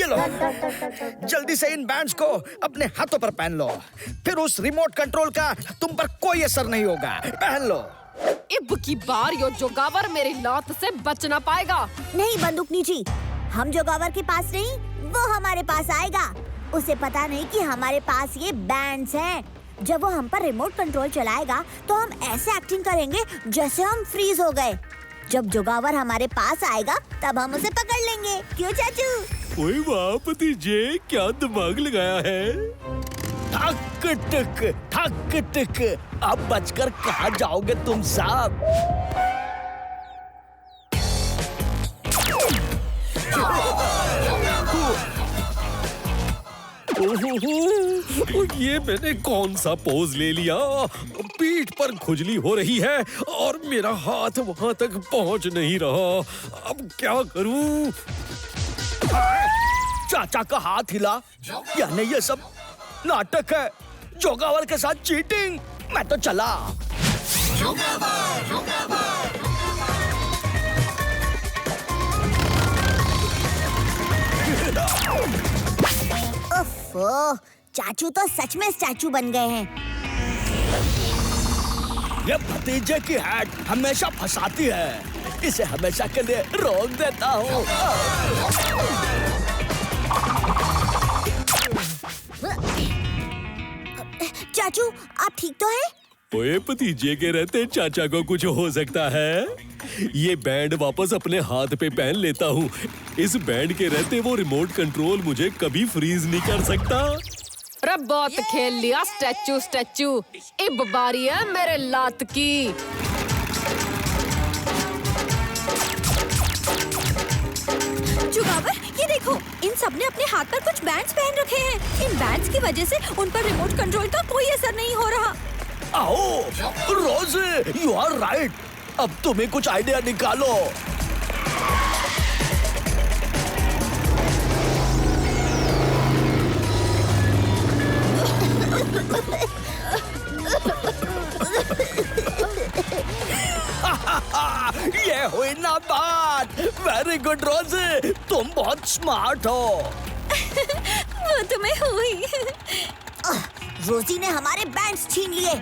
लो, जल्दी से इन बैंड्स को अपने हाथों पर पहन लो, फिर उस रिमोट कंट्रोल का तुम पर कोई असर नहीं होगा। पहन लो। इब की बार यो जोगावर मेरी लात से बच ना पाएगा। नहीं बंदूकनी जी, हम जोगावर के पास नहीं, वो हमारे पास आएगा। उसे पता नहीं कि हमारे पास ये बैंड्स हैं। जब वो हम पर रिमोट कंट्रोल चलाएगा तो हम ऐसे एक्टिंग करेंगे जैसे हम फ्रीज हो गए। जब जोगावर हमारे पास आएगा तब हम उसे पकड़ लेंगे। क्यों चाचू? ओए वाह भतीजे, क्या दिमाग लगाया है। ठक टक, अब बचकर कहाँ जाओगे तुम सब? ये मैंने कौन सा पोज ले लिया। पीठ पर खुजली हो रही है और मेरा हाथ वहां तक पहुंच नहीं रहा। अब क्या करूं? चाचा का हाथ हिला, यानी ये सब नाटक है। जोगावर के साथ चीटिंग। मैं तो चला। ओह, चाचू तो सच में स्टैचू बन गए हैं। ये भतीजे की हैट हमेशा फंसाती है। इसे हमेशा के लिए रोक देता हूँ। चाचू, आप ठीक तो हैं? ओए भतीजे के रहते चाचा को कुछ हो सकता है। ये बैंड वापस अपने हाथ पे पहन लेता हूँ। इस बैंड के रहते वो रिमोट कंट्रोल मुझे कभी फ्रीज नहीं कर सकता। अरे बहुत खेल लिया स्टैचू। इब बारी है मेरे लात की। जोगावर, ये देखो, इन सब ने अपने हाथ पर कुछ बैंड्स पहन रखे हैं। इन बैंड्स की वजह से उन पर रिमोट कंट्रोल का कोई असर नहीं हो रहा। आओ, रोज़े, यू आर राइट। अब तुम्हें कुछ आइडिया निकालो। ये हुई ना बात। वेरी गुड रोज़े, तुम बहुत स्मार्ट हो। वो तुम्हें हुई। रोजी ने हमारे बैंड्स छीन लिए।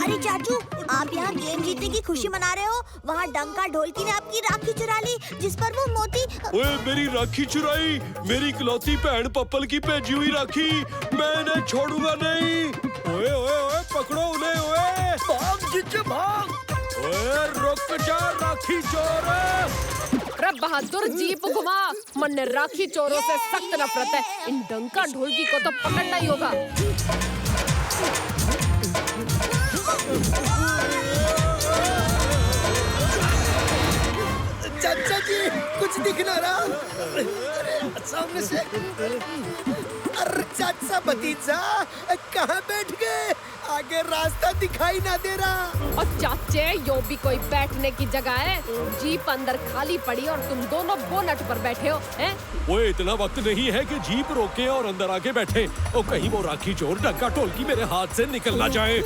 अरे चाचू, आप यहाँ गेम जीतने की खुशी मना रहे हो। वहाँ डंका ढोलकी ने आपकी राखी चुरा ली, जिस पर वो मोती। ओए मेरी राखी चुराई, मेरी इकलौती बहन पप्पल की भेजी हुई राखी। मैं इन्हें छोड़ूंगा नहीं। ओए ओए ओए, पकड़ो उन्हें। ओए भाग जीते भाग। ओए रुक जा राखी चोर। अरे बहादुर, जीप घुमा। मन ने राखी चोरों से सख्त नफरत है। इन डंका ढोलकी को तो पकड़ना ही होगा। चाचा जी, कुछ दिख ना रहा। अरे सामने से। अरे चाचा भतीजा, कहाँ बैठ गए? आगे रास्ता दिखाई ना दे रहा। और चाचे, यो भी कोई बैठने की जगह है? जीप अंदर खाली पड़ी और तुम दोनों बोनट पर बैठे हो, हैं? ओए इतना वक्त नहीं है कि जीप रोके और अंदर आके बैठे। और कहीं वो राखी चोर डंका ढोलकी मेरे हाथ से निकल ना जाए।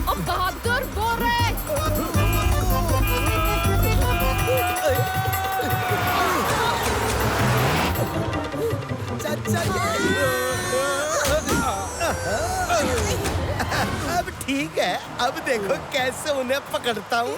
अब बहादुर बोल रहे। चाचा जी, अब ठीक है। अब देखो कैसे उन्हें पकड़ता हूँ।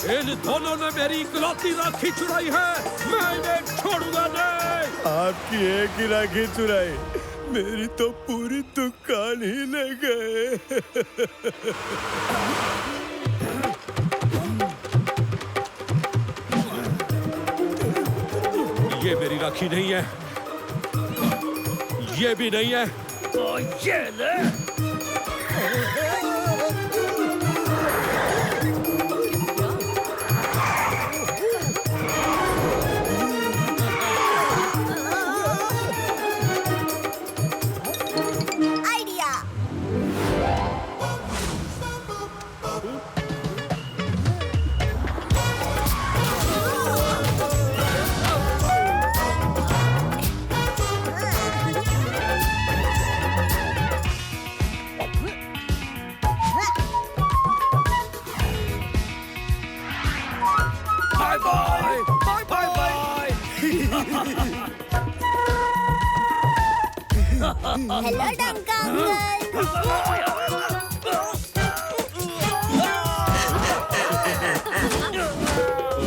इन दोनों ने मेरी इकलौती राखी चुराई है। मैं इन्हें छोड़ूंगा नहीं। आपकी एक ही राखी चुराई, मेरी तो पूरी दुकान ही ले गए। ये मेरी राखी नहीं है, ये भी नहीं है। ये ले। आइडिया। हेलो डंका अंकल।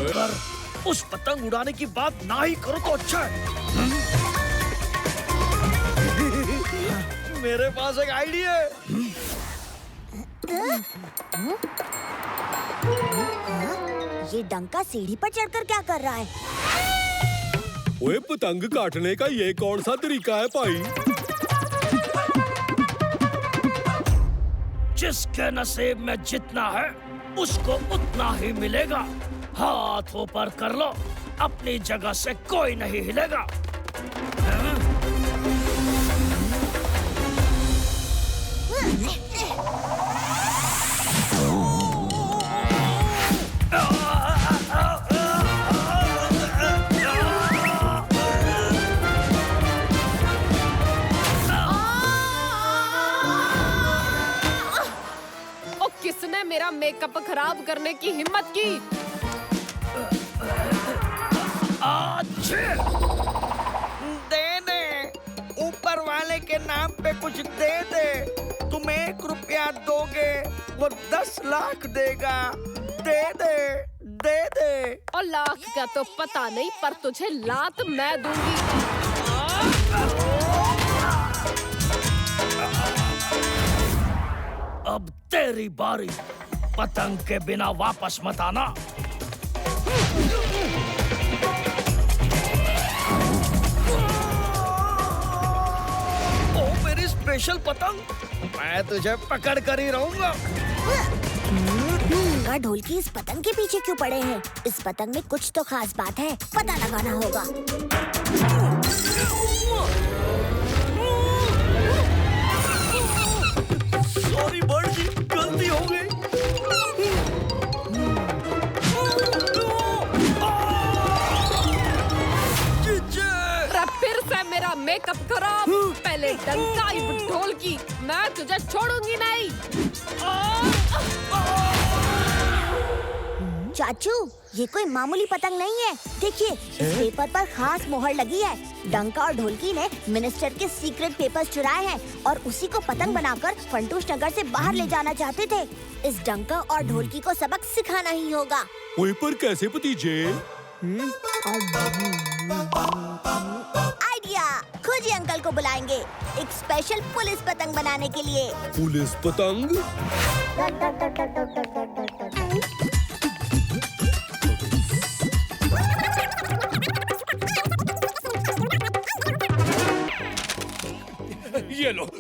पर उस पतंग उड़ाने की बात ना ही करो तो अच्छा है। मेरे पास एक आइडिया है। ये डंका सीढ़ी पर चढ़कर क्या कर रहा है? ओए, पतंग काटने का ये कौन सा तरीका है भाई? जिसके नसीब में जितना है उसको उतना ही मिलेगा। हाथ ऊपर कर लो, अपनी जगह से कोई नहीं हिलेगा। किसने मेरा मेकअप खराब करने की हिम्मत की? दे दे, ऊपर वाले के नाम पे कुछ दे दे। तुम 1 रुपया दोगे, वो 10 लाख देगा। दे दे, दे दे। और लाख का तो पता नहीं, पर तुझे लात मैं दूंगी। अब तेरी बारी। पतंग के बिना वापस मत आना। ओ मेरी स्पेशल पतंग, मैं तुझे पकड़ कर ही रहूंगा। डंका ढोलकी इस पतंग के पीछे क्यों पड़े हैं? इस पतंग में कुछ तो खास बात है, पता लगाना होगा। सॉरी बर्ड जी, गलती हो गई। फिर से मेरा मेकअप खराब। पहले डंका अब ढोलकी, मैं तुझे छोड़ूंगी नहीं। चाचू, ये कोई मामूली पतंग नहीं है। देखिए, इस पेपर पर खास मोहर लगी है। डंका और ढोलकी ने मिनिस्टर के सीक्रेट पेपर्स चुराए हैं और उसी को पतंग बनाकर फंटूश नगर से बाहर ले जाना चाहते थे। इस डंका और ढोलकी को सबक सिखाना ही होगा। ओए, पर कैसे भतीजे? आइडिया, खोजी अंकल को बुलाएंगे एक स्पेशल पुलिस पतंग बनाने के लिए। पुलिस पतंग?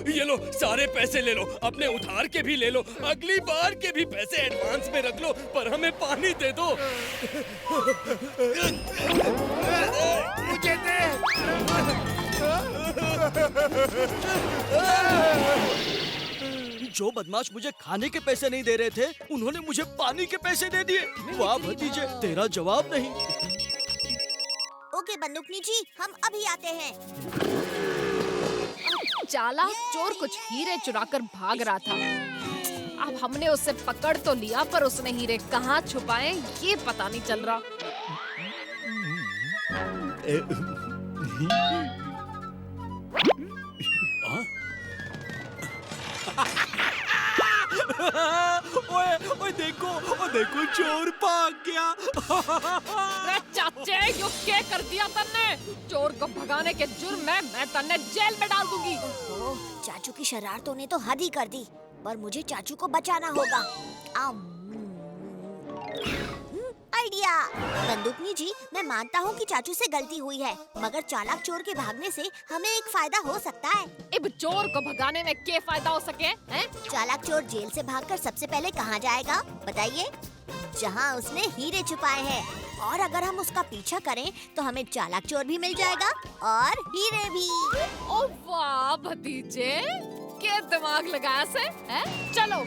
ये लो, सारे पैसे ले लो, अपने उधार के भी ले लो, अगली बार के भी पैसे एडवांस में रख लो, पर हमें पानी दे दो। मुझे दे। जो बदमाश मुझे खाने के पैसे नहीं दे रहे थे, उन्होंने मुझे पानी के पैसे दे दिए। वाह भतीजे, तेरा जवाब नहीं। ओके बंदूकनी जी, हम अभी आते हैं। चालाक चोर कुछ हीरे चुराकर भाग रहा था। अब हमने उसे पकड़ तो लिया, पर उसने हीरे कहाँ छुपाए ये पता नहीं चल रहा। ओए देखो चोर भाग गया। अरे चाचे, यो क्या कर दिया तन्ने? चोर को भगाने के जुर्म में मैं तन्ने जेल में डाल दूंगी। ओह, चाचू की शरारतों ने तो हद ही कर दी, पर मुझे चाचू को बचाना होगा। आइडिया, बंदूकनी जी, मैं मानता हूँ कि चाचू से गलती हुई है, मगर चालाक चोर के भागने से हमें एक फायदा हो सकता है। अब चोर को भगाने में क्या फायदा हो सके? हैं? चालाक चोर जेल से भागकर सबसे पहले कहाँ जाएगा बताइए? जहाँ उसने हीरे छुपाए हैं। और अगर हम उसका पीछा करें तो हमें चालाक चोर भी मिल जाएगा और हीरे भी। ओ वाह भतीजे, क्या दिमाग लगाया से? हैं? चलो।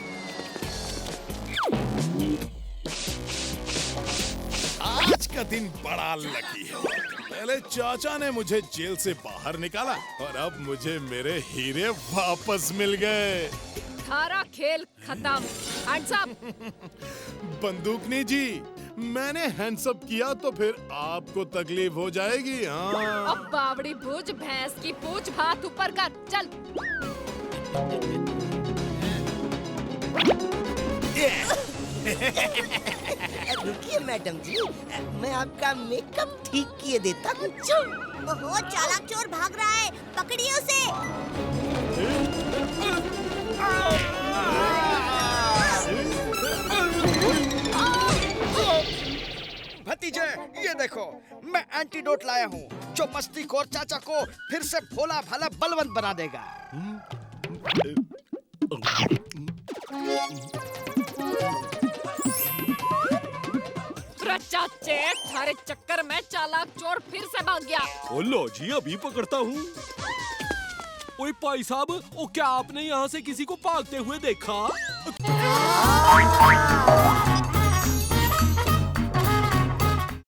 आज का दिन बड़ा लकी है। पहले चाचा ने मुझे जेल से बाहर निकाला और अब मुझे मेरे हीरे वापस मिल गए। सारा खेल खत्म। Hands up. बंदूकनी जी, मैंने हैंड्सअप किया तो फिर आपको तकलीफ हो जाएगी। हाँ अब बावड़ी भूज भैंस की पूछ, हाथ ऊपर कर, चल। रुकिए मैडम जी, मैं आपका मेकअप ठीक किए देता हूँ। ओहो, चालाक चोर भाग रहा है, पकड़िए उसे। भतीजे, ये देखो, मैं एंटीडोट लाया हूँ जो मस्तीखोर चाचा को फिर से भोला भाला बलवंत बना देगा। चाचे, थारे चक्कर में चालाक चोर फिर से भाग गया। ओ लो जी, अभी पकड़ता हूँ। ओए भाई साहब, ओ क्या आपने यहाँ से किसी को भागते हुए देखा?